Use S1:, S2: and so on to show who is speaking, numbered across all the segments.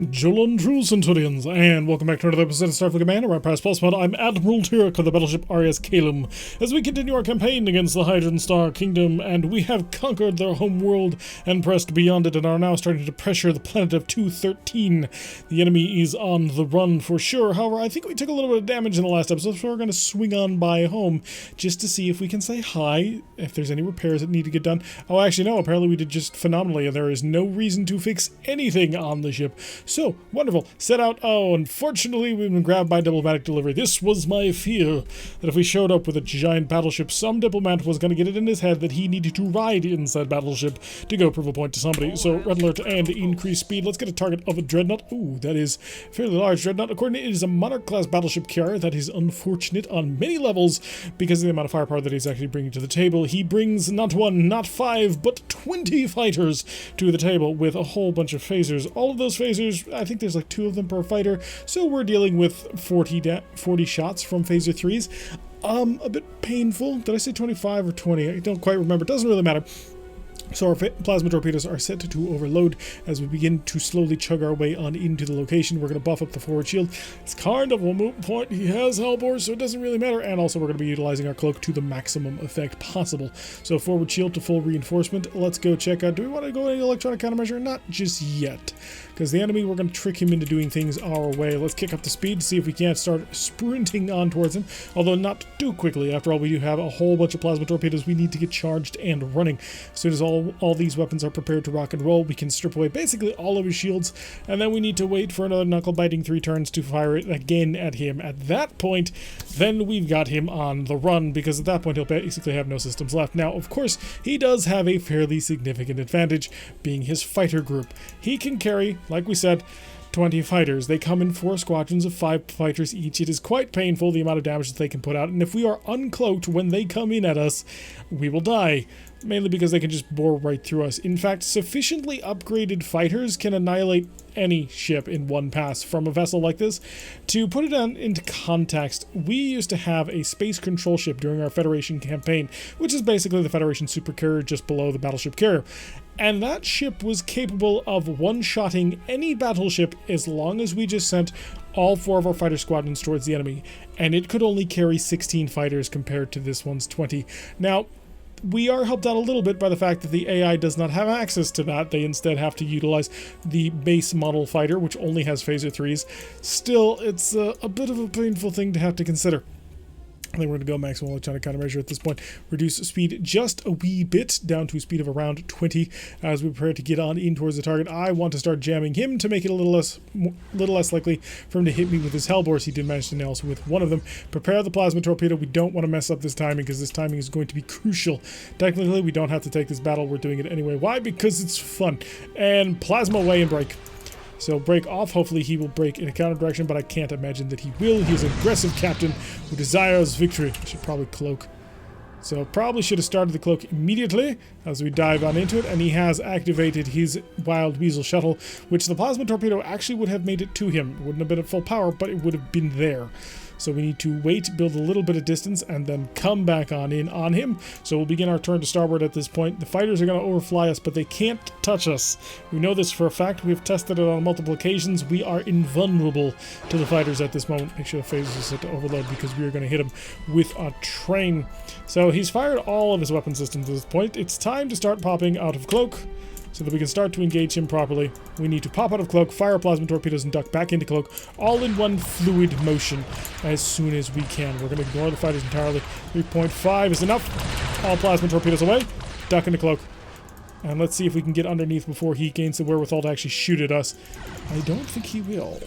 S1: Jolan Tru Centurions, and welcome back to another episode of Starfleet Command, Orion Pirates Mod. I'm Admiral Turek of the battleship RS Calum, as we continue our campaign against the Hydran Star Kingdom, and we have conquered their home world and pressed beyond it, and are now starting to pressure the planet of 213. The enemy is on the run for sure. However, I think we took a little bit of damage in the last episode, so we're going to swing on by home, just to see if we can say hi, if there's any repairs that need to get done. Oh, actually, no, apparently we did just phenomenally, and there is no reason to fix anything on the ship. So, wonderful. Set out. Oh, unfortunately, we've been grabbed by diplomatic delivery. This was my fear, that if we showed up with a giant battleship, some diplomat was going to get it in his head that he needed to ride in said battleship to go prove a point to somebody. So, red alert and increase speed. Let's get a target of a dreadnought. Ooh, that is a fairly large dreadnought. According to it is a Monarch-class battleship carrier. That is unfortunate on many levels because of the amount of firepower that he's actually bringing to the table. He brings not one, not five, but 20 fighters to the table with a whole bunch of phasers. All of those phasers, I think there's like 2 of them per fighter, so we're dealing with 40 shots from phaser 3s. A bit painful. Did I say 25 or 20? I don't quite remember. Doesn't really matter. So our plasma torpedoes are set to overload as we begin to slowly chug our way on into the location. We're going to buff up the forward shield. It's kind of a moot point. He has hellbores, so it doesn't really matter. And also we're going to be utilizing our cloak to the maximum effect possible. So forward shield to full reinforcement. Let's go check out. Do we want to go any electronic countermeasure? Not just yet. Because the enemy, we're going to trick him into doing things our way. Let's kick up the speed to see if we can't start sprinting on towards him. Although not too quickly. After all, we do have a whole bunch of plasma torpedoes we need to get charged and running. As soon as all these weapons are prepared to rock and roll, we can strip away basically all of his shields, and then we need to wait for another knuckle-biting 3 turns to fire it again at him. At that point, then we've got him on the run, because at that point he'll basically have no systems left. Now, of course, he does have a fairly significant advantage, being his fighter group. He can carry, like we said, 20 fighters. They come in 4 squadrons of 5 fighters each. It is quite painful, the amount of damage that they can put out, and if we are uncloaked when they come in at us, we will die. Mainly because they can just bore right through us. In fact, sufficiently upgraded fighters can annihilate any ship in one pass from a vessel like this. To put it into context, we used to have a space control ship during our Federation campaign, which is basically the Federation supercarrier just below the battleship carrier. And that ship was capable of one-shotting any battleship as long as we just sent all 4 of our fighter squadrons towards the enemy. And it could only carry 16 fighters compared to this one's 20. Now, we are helped out a little bit by the fact that the AI does not have access to that. They instead have to utilize the base model fighter, which only has phaser 3s. Still, it's a bit of a painful thing to have to consider. I think we're going to go maximum electronic countermeasure at this point. Reduce speed just a wee bit, down to a speed of around 20 as we prepare to get on in towards the target. I want to start jamming him to make it a little less likely for him to hit me with his hellbores. He did manage to nail us with one of them. Prepare the plasma torpedo. We don't want to mess up this timing because this timing is going to be crucial. Technically, we don't have to take this battle. We're doing it anyway. Why? Because it's fun. And plasma away and break. So break off. Hopefully he will break in a counter direction, but I can't imagine that he will. He's an aggressive captain who desires victory. I should probably cloak. So probably should have started the cloak immediately as we dive on into it, and he has activated his Wild Weasel shuttle, which the plasma torpedo actually would have made it to him. It wouldn't have been at full power, but it would have been there. So we need to wait, build a little bit of distance, and then come back on in on him. So we'll begin our turn to starboard at this point. The fighters are going to overfly us, but they can't touch us. We know this for a fact. We've tested it on multiple occasions. We are invulnerable to the fighters at this moment. Make sure the phasers are set to overload because we are going to hit him with a train. So he's fired all of his weapon systems at this point. It's time to start popping out of cloak, so that we can start to engage him properly. We need to pop out of cloak, fire plasma torpedoes, and duck back into cloak, all in one fluid motion as soon as we can. We're going to ignore the fighters entirely. 3.5 is enough. All plasma torpedoes away. Duck into cloak. And let's see if we can get underneath before he gains the wherewithal to actually shoot at us. I don't think he will.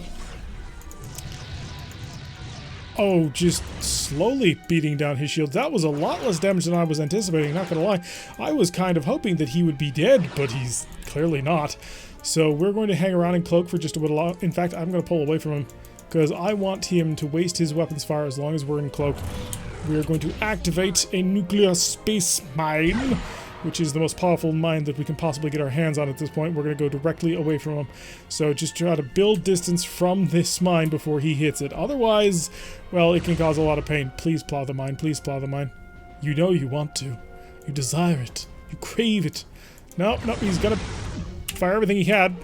S1: Oh, just slowly beating down his shield. That was a lot less damage than I was anticipating, not gonna lie. I was kind of hoping that he would be dead, but he's clearly not. So we're going to hang around in cloak for just a little. In fact, I'm going to pull away from him because I want him to waste his weapons fire as long as we're in cloak. We are going to activate a nuclear space mine, which is the most powerful mine that we can possibly get our hands on at this point. We're going to go directly away from him. So just try to build distance from this mine before he hits it. Otherwise, well, it can cause a lot of pain. Please plow the mine. Please plow the mine. You know you want to. You desire it. You crave it. No, he's going to fire everything he had.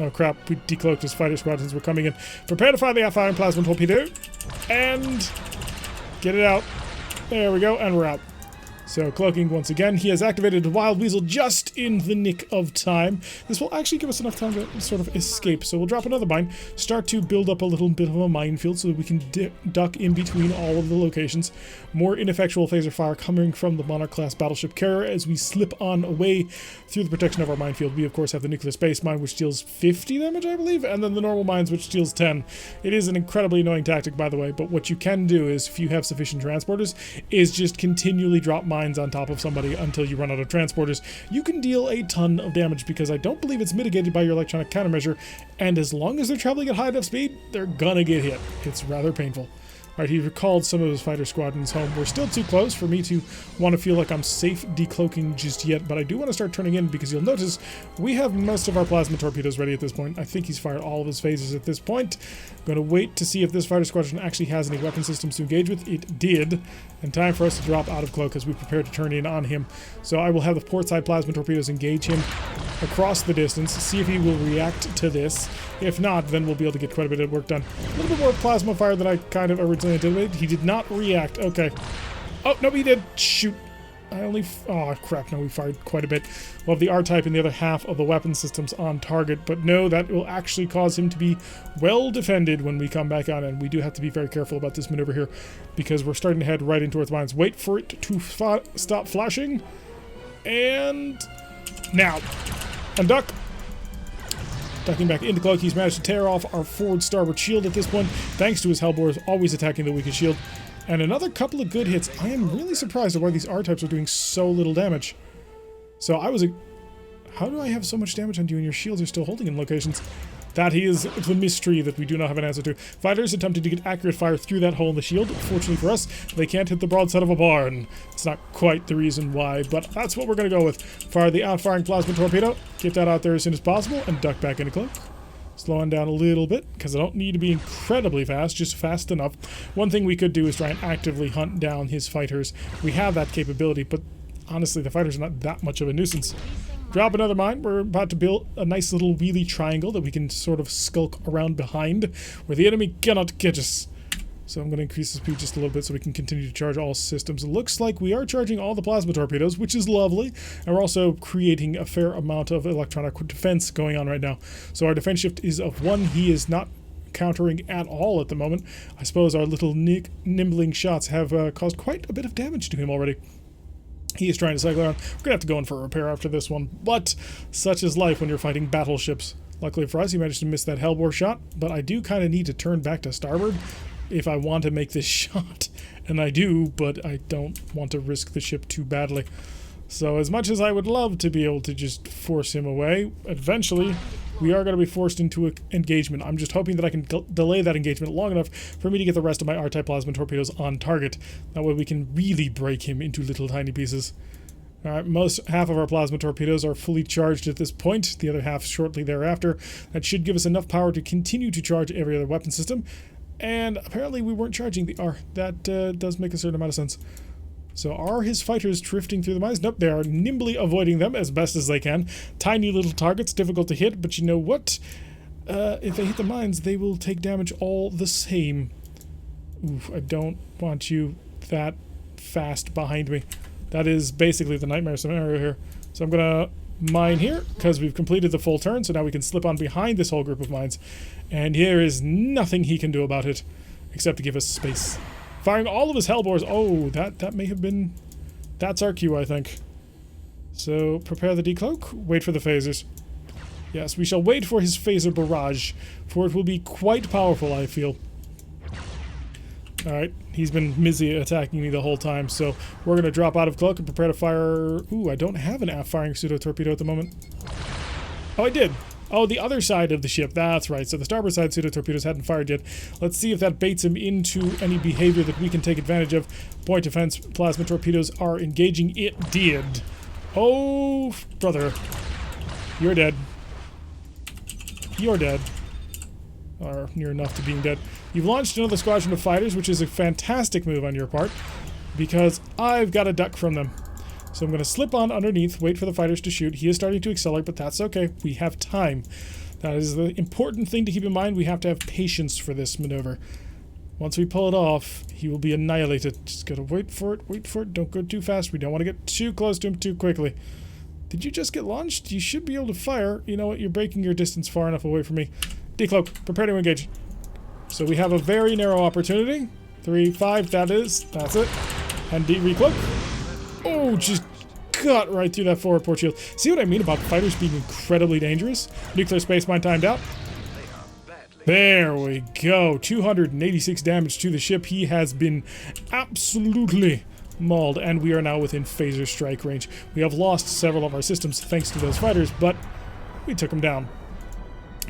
S1: Oh crap, we decloaked his fighter squadrons. We're coming in. Prepare to fire the firing plasma torpedo. And get it out. There we go, and we're out. So, cloaking once again. He has activated the Wild Weasel just in the nick of time. This will actually give us enough time to sort of escape. So we'll drop another mine, start to build up a little bit of a minefield so that we can duck in between all of the locations. More ineffectual phaser fire coming from the Monarch-class battleship carrier as we slip on away through the protection of our minefield. We, of course, have the nuclear space mine, which deals 50 damage, I believe, and then the normal mines, which deals 10. It is an incredibly annoying tactic, by the way, but what you can do is, if you have sufficient transporters, is just continually drop mines on top of somebody until you run out of transporters. You can deal a ton of damage because I don't believe it's mitigated by your electronic countermeasure, and as long as they're traveling at high enough speed, they're gonna get hit. It's rather painful. Alright, he recalled some of his fighter squadrons home. We're still too close for me to want to feel like I'm safe decloaking just yet, but I do want to start turning in because you'll notice we have most of our plasma torpedoes ready at this point. I think he's fired all of his phases at this point. I'm going to wait to see if this fighter squadron actually has any weapon systems to engage with. It did. And time for us to drop out of cloak as we prepare to turn in on him. So I will have the port side plasma torpedoes engage him across the distance, see if he will react to this. If not, then we'll be able to get quite a bit of work done. A little bit more plasma fire than I kind of originally anticipated. He did not react. Okay. Oh, no, he did. Shoot. Oh, crap. No, we fired quite a bit. We'll have the R-type and the other half of the weapon systems on target, but no, that will actually cause him to be well defended when we come back on, and we do have to be very careful about this maneuver here because we're starting to head right into Earth mines. Wait for it to stop flashing. And now. And duck. Ducking back into cloak, he's managed to tear off our forward starboard shield at this point, thanks to his Hellbores always attacking the weakest shield. And another couple of good hits. I am really surprised at why these R-types are doing so little damage. So how do I have so much damage on you and your shields are still holding in locations? That is the mystery that we do not have an answer to. Fighters attempted to get accurate fire through that hole in the shield. Fortunately for us, they can't hit the broadside of a barn. It's not quite the reason why, but that's what we're going to go with. Fire the outfiring plasma torpedo, get that out there as soon as possible, and duck back into cloak. Slowing down a little bit, because I don't need to be incredibly fast, just fast enough. One thing we could do is try and actively hunt down his fighters. We have that capability, but honestly, the fighters are not that much of a nuisance. Drop another mine. We're about to build a nice little wheelie triangle that we can sort of skulk around behind, where the enemy cannot catch us. So I'm going to increase the speed just a little bit so we can continue to charge all systems. It looks like we are charging all the plasma torpedoes, which is lovely. And we're also creating a fair amount of electronic defense going on right now. So our defense shift is of 1. He is not countering at all at the moment. I suppose our little nimbling shots have caused quite a bit of damage to him already. He is trying to cycle around. We're going to have to go in for a repair after this one. But such is life when you're fighting battleships. Luckily for us, he managed to miss that Hellbore shot. But I do kind of need to turn back to starboard if I want to make this shot. And I do, but I don't want to risk the ship too badly. So as much as I would love to be able to just force him away, eventually we are going to be forced into an engagement. I'm just hoping that I can delay that engagement long enough for me to get the rest of my R-type plasma torpedoes on target. That way we can really break him into little tiny pieces. Alright, half of our plasma torpedoes are fully charged at this point, the other half shortly thereafter. That should give us enough power to continue to charge every other weapon system. And apparently we weren't charging the R. That does make a certain amount of sense. So are his fighters drifting through the mines? Nope, they are nimbly avoiding them as best as they can. Tiny little targets, difficult to hit, but you know what? If they hit the mines, they will take damage all the same. Oof, I don't want you that fast behind me. That is basically the nightmare scenario here. So I'm going to mine here, because we've completed the full turn, so now we can slip on behind this whole group of mines. And there is nothing he can do about it, except to give us space. Firing all of his Hellbores. Oh, that may have been... That's our cue, I think. So, prepare the decloak. Wait for the phasers. Yes, we shall wait for his phaser barrage, for it will be quite powerful, I feel. Alright, he's been busy attacking me the whole time, so we're going to drop out of cloak and prepare to fire... Ooh, I don't have an aft-firing pseudo-torpedo at the moment. Oh, I did! Oh, the other side of the ship. That's right. So the starboard side pseudo-torpedoes hadn't fired yet. Let's see if that baits him into any behavior that we can take advantage of. Point defense plasma torpedoes are engaging. It did. Oh, brother. You're dead. You're dead. Or near enough to being dead. You've launched another squadron of fighters, which is a fantastic move on your part, because I've got a duck from them. So I'm going to slip on underneath, wait for the fighters to shoot. He is starting to accelerate, but that's okay. We have time. That is the important thing to keep in mind. We have to have patience for this maneuver. Once we pull it off, he will be annihilated. Just gotta wait for it, don't go too fast. We don't want to get too close to him too quickly. Did you just get launched? You should be able to fire. You know what, you're breaking your distance far enough away from me. Decloak, prepare to engage. So we have a very narrow opportunity. 3, 5, that's it. And recloak. Oh, just cut right through that forward port shield. See what I mean about fighters being incredibly dangerous? Nuclear space mine timed out. There we go. 286 damage to the ship. He has been absolutely mauled, and we are now within phaser strike range. We have lost several of our systems thanks to those fighters, but we took them down.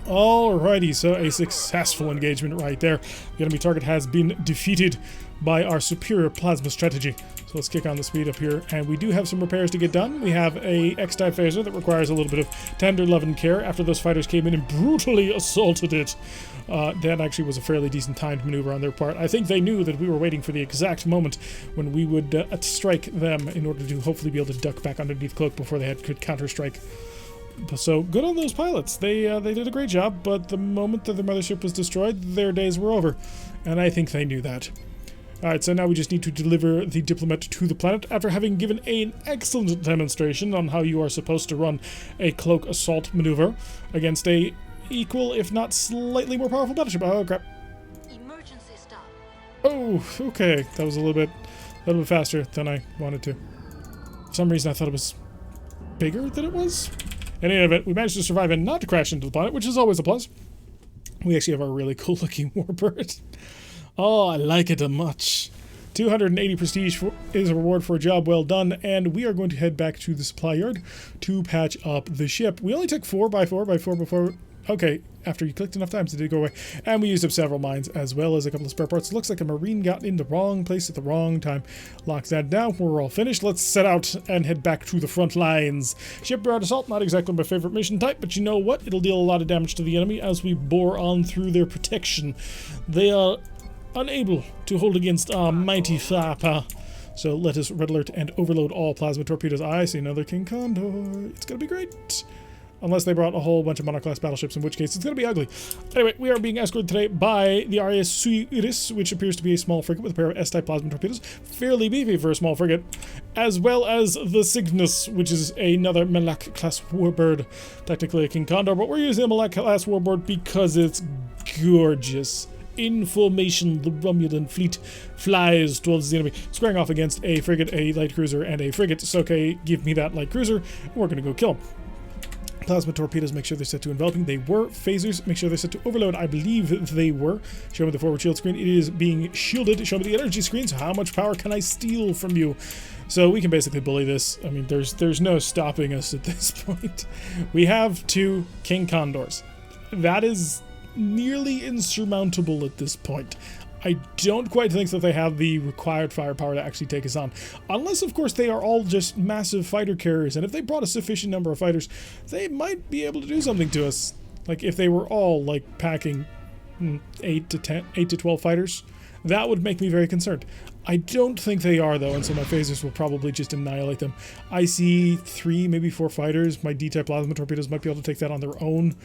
S1: Alrighty, so a successful engagement right there. The enemy target has been defeated by our superior plasma strategy. So let's kick on the speed up here, and we do have some repairs to get done. We have a X-type phaser that requires a little bit of tender love and care after those fighters came in and brutally assaulted it. That actually was a fairly decent timed maneuver on their part. I think they knew that we were waiting for the exact moment when we would strike them in order to hopefully be able to duck back underneath cloak before they could counter-strike. So good on those pilots. They did a great job, but the moment that the mothership was destroyed, their days were over. And I think they knew that. Alright, so now we just need to deliver the diplomat to the planet after having given an excellent demonstration on how you are supposed to run a cloak assault maneuver against a equal, if not slightly more powerful battleship. Oh, crap.
S2: Emergency stop.
S1: Oh, okay. That was a little bit faster than I wanted to. For some reason, I thought it was bigger than it was. In any event, we managed to survive and not crash into the planet, which is always a plus. We actually have a really cool looking warbird. Oh, I like it a much. 280 prestige is a reward for a job well done, and we are going to head back to the supply yard to patch up the ship. We only took 4x4 before. Okay, after you clicked enough times, it did go away. And we used up several mines as well as a couple of spare parts. It looks like a marine got in the wrong place at the wrong time. Locks that down. We're all finished. Let's set out and head back to the front lines. Shipyard assault, not exactly my favorite mission type, but you know what? It'll deal a lot of damage to the enemy as we bore on through their protection. They are unable to hold against our mighty firepower. So let us red alert and overload all plasma torpedoes. I see another King Condor. It's gonna be great. Unless they brought a whole bunch of monoclass battleships, in which case it's going to be ugly. Anyway, we are being escorted today by the RS which appears to be a small frigate with a pair of S-type plasma torpedoes. Fairly beefy for a small frigate. As well as the Cygnus, which is another Malak-class warbird. Technically a King Condor, but we're using a Malak-class warbird because it's gorgeous. In formation, the Romulan fleet flies towards the enemy, squaring off against a frigate, a light cruiser, and a frigate. So, okay, give me that light cruiser, and we're going to go kill him. Plasma torpedoes, make sure they're set to enveloping. They were. Phasers, make sure they're set to overload. I believe they were. Show me the forward shield screen. It is being shielded. Show me the energy screen. So how much power can I steal from you? So we can basically bully this. I mean, there's no stopping us at this point. We have 2 King Condors. That is nearly insurmountable at this point. I don't quite think that they have the required firepower to actually take us on. Unless, of course, they are all just massive fighter carriers. And if they brought a sufficient number of fighters, they might be able to do something to us. Like, if they were all, like, packing 8 to 12 fighters, that would make me very concerned. I don't think they are, though, and so my phasers will probably just annihilate them. I see 3, maybe 4 fighters. My D-type plasma torpedoes might be able to take that on their own.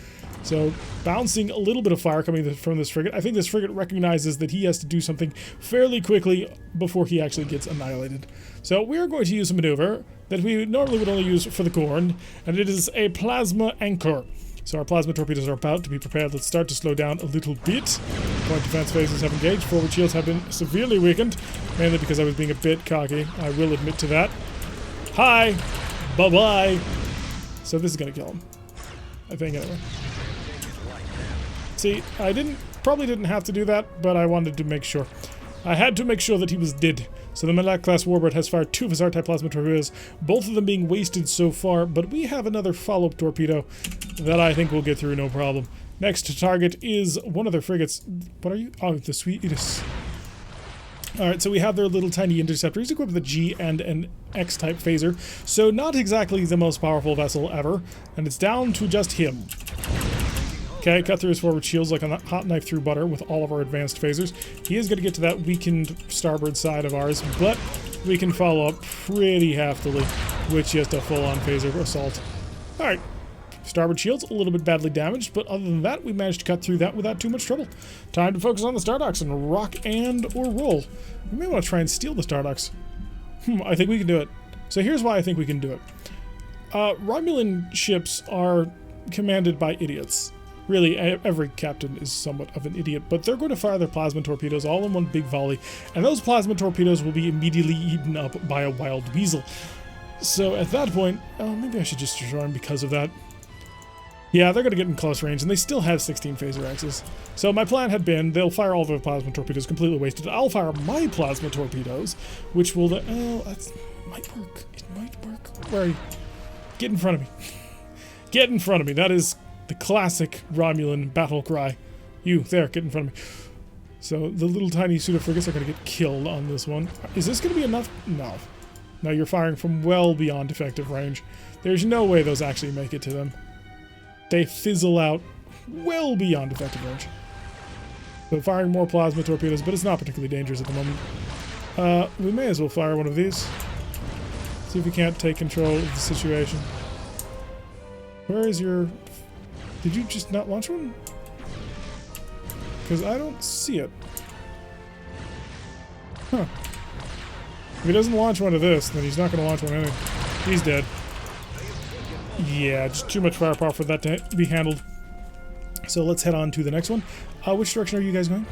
S1: So, bouncing a little bit of fire coming from this frigate. I think this frigate recognizes that he has to do something fairly quickly before he actually gets annihilated. So, we are going to use a maneuver that we normally would only use for the Gorn, and it is a plasma anchor. So our plasma torpedoes are about to be prepared. Let's start to slow down a little bit. Point defense phases have engaged. Forward shields have been severely weakened, mainly because I was being a bit cocky. I will admit to that. Hi! Bye-bye! So this is going to kill him. I think, anyway. See, I probably didn't have to do that, but I wanted to make sure. I had to make sure that he was dead. So the Malak-class warbird has fired 2 of his R-type plasma torpedoes, both of them being wasted so far, but we have another follow-up torpedo that I think we'll get through no problem. Next target is one of their frigates. What are you? Oh, the Sweetest. Alright, so we have their little tiny interceptor. He's equipped with a G and an X-type phaser, so not exactly the most powerful vessel ever, and it's down to just him. Okay, cut through his forward shields like a hot knife through butter with all of our advanced phasers. He is going to get to that weakened starboard side of ours, but we can follow up pretty heftily with just a full-on phaser assault. Alright, starboard shields, a little bit badly damaged, but other than that, we managed to cut through that without too much trouble. Time to focus on the Star Docks and rock and or roll. We may want to try and steal the Star Docks. I think we can do it. So here's why I think we can do it. Romulan ships are commanded by idiots. Really, every captain is somewhat of an idiot, but they're going to fire their plasma torpedoes all in one big volley, and those plasma torpedoes will be immediately eaten up by a wild weasel. So at that point, maybe I should just destroy them because of that. Yeah, they're going to get in close range, and they still have 16 phaser axes. So my plan had been, they'll fire all their plasma torpedoes completely wasted. I'll fire my plasma torpedoes, which will... that might work. It might work. Where are you? Get in front of me. Get in front of me. That is the classic Romulan battle cry. You, there, get in front of me. So the little tiny pseudo-frigates are going to get killed on this one. Is this going to be enough? No. No, you're firing from well beyond effective range. There's no way those actually make it to them. They fizzle out well beyond effective range. So firing more plasma torpedoes, but it's not particularly dangerous at the moment. We may as well fire one of these. See if we can't take control of the situation. Where is your... Did you just not launch one? Because I don't see it. Huh. If he doesn't launch one of this, then he's not going to launch one anyway. He's dead. Yeah, just too much firepower for that to be handled. So let's head on to the next one. Which direction are you guys going?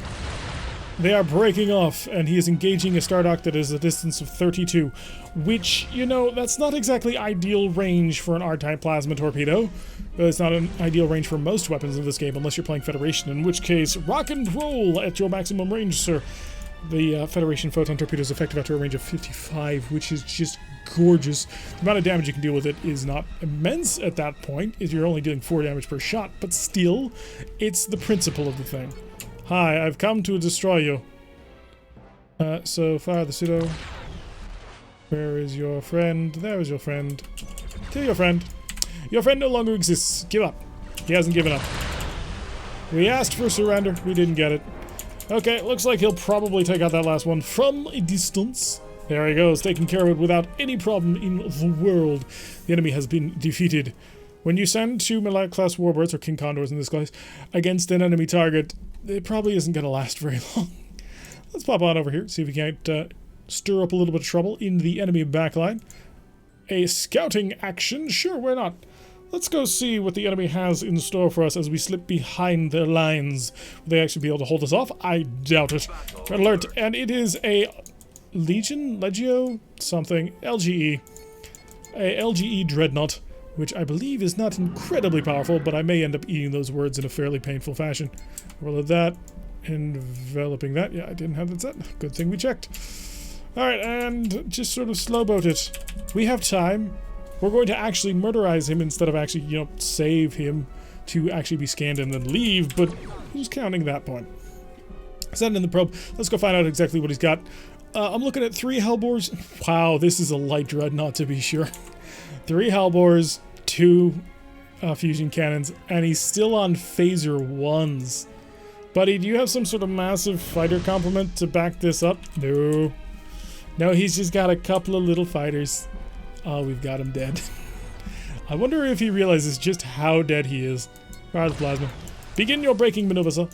S1: They are breaking off, and he is engaging a Stardock that is a distance of 32, which, you know, that's not exactly ideal range for an R-type plasma torpedo. It's not an ideal range for most weapons in this game, unless you're playing Federation, in which case, rock and roll at your maximum range, sir. The Federation photon torpedo is effective after a range of 55, which is just gorgeous. The amount of damage you can deal with it is not immense at that point, if you're only dealing 4 damage per shot, but still, it's the principle of the thing. Hi, I've come to destroy you. So fire the pseudo. Where is your friend? There is your friend. Kill your friend. Your friend no longer exists. Give up. He hasn't given up. We asked for surrender. We didn't get it. Okay, looks like he'll probably take out that last one from a distance. There he goes, taking care of it without any problem in the world. The enemy has been defeated. When you send 2 Malak-class warbirds, or King Condors in this case, against an enemy target, it probably isn't going to last very long. Let's pop on over here, see if we can't stir up a little bit of trouble in the enemy backline. A scouting action? Sure, why not? Let's go see what the enemy has in store for us as we slip behind their lines. Will they actually be able to hold us off? I doubt it. Alert, and it is a Legion? Legio? Something. LGE. A LGE Dreadnought, which I believe is not incredibly powerful, but I may end up eating those words in a fairly painful fashion. Roll of that. Enveloping that. Yeah, I didn't have that set. Good thing we checked. Alright, and just sort of slowboat it. We have time. We're going to actually murderize him instead of actually, you know, save him to actually be scanned and then leave, but who's counting that point? Send in the probe. Let's go find out exactly what he's got. I'm looking at 3 Hellbores. Wow, this is a light dreadnought to be sure. 3 Hellbores, 2 fusion cannons, and he's still on phaser 1s. Buddy, do you have some sort of massive fighter complement to back this up? No. No, he's just got a couple of little fighters. Oh, we've got him dead. I wonder if he realizes just how dead he is. Fire the plasma. Begin your braking maneuver, sir.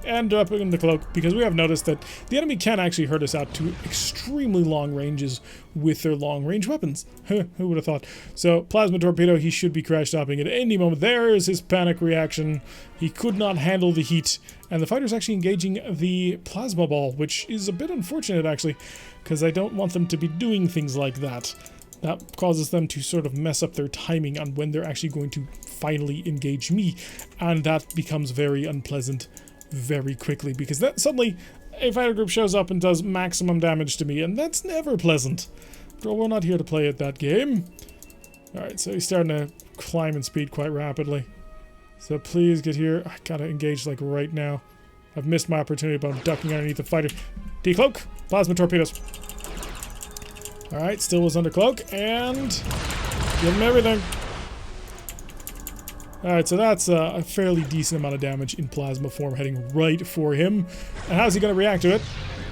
S1: And up in the cloak, because we have noticed that the enemy can actually hurt us out to extremely long ranges with their long-range weapons. Who would have thought? So, plasma torpedo, he should be crash stopping at any moment. There is his panic reaction. He could not handle the heat. And the fighter's actually engaging the plasma ball, which is a bit unfortunate, actually, because I don't want them to be doing things like that. That causes them to sort of mess up their timing on when they're actually going to finally engage me. And that becomes very unpleasant very quickly, because that suddenly a fighter group shows up and does maximum damage to me, and that's never pleasant. But we're not here to play at that game. Alright, so he's starting to climb in speed quite rapidly. So please get here. I gotta engage like right now. I've missed my opportunity, but I'm ducking underneath the fighter. Decloak, plasma torpedoes. Alright, still was under cloak, and give him everything. Alright, so that's a fairly decent amount of damage in plasma form heading right for him. And how's he going to react to it?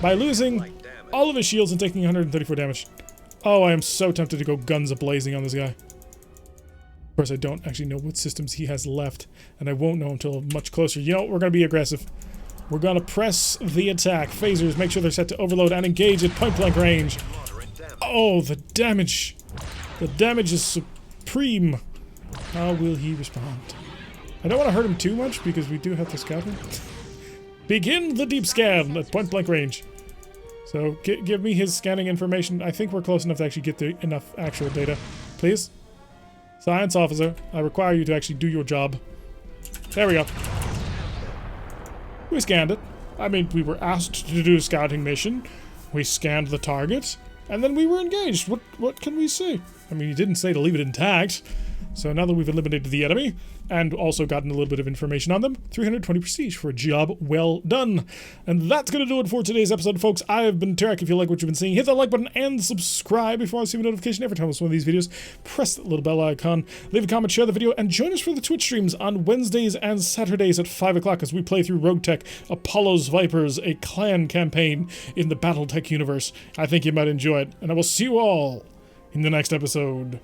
S1: By losing all of his shields and taking 134 damage. Oh, I am so tempted to go guns a-blazing on this guy. course, I don't actually know what systems he has left, and I won't know until much closer. You know, we're going to be aggressive. We're going to press the attack. Phasers, make sure they're set to overload and engage at point-blank range. Oh, the damage. The damage is supreme. How will he respond? I don't want to hurt him too much because we do have to scout him. Begin the deep scan at point-blank range. So, give me his scanning information. I think we're close enough to actually get enough actual data. Please? Science officer, I require you to actually do your job. There we go. We scanned it. I mean, we were asked to do a scouting mission. We scanned the target, and then we were engaged. What can we say? I mean, you didn't say to leave it intact. So now that we've eliminated the enemy, and also gotten a little bit of information on them, 320 prestige for a job well done. And that's going to do it for today's episode, folks. I've been Tarek. If you like what you've been seeing, hit that like button and subscribe before I see a notification every time I post one of these videos. Press that little bell icon, leave a comment, share the video, and join us for the Twitch streams on Wednesdays and Saturdays at 5 o'clock as we play through Rogue Tech, Apollo's Vipers, a clan campaign in the Battletech universe. I think you might enjoy it, and I will see you all in the next episode.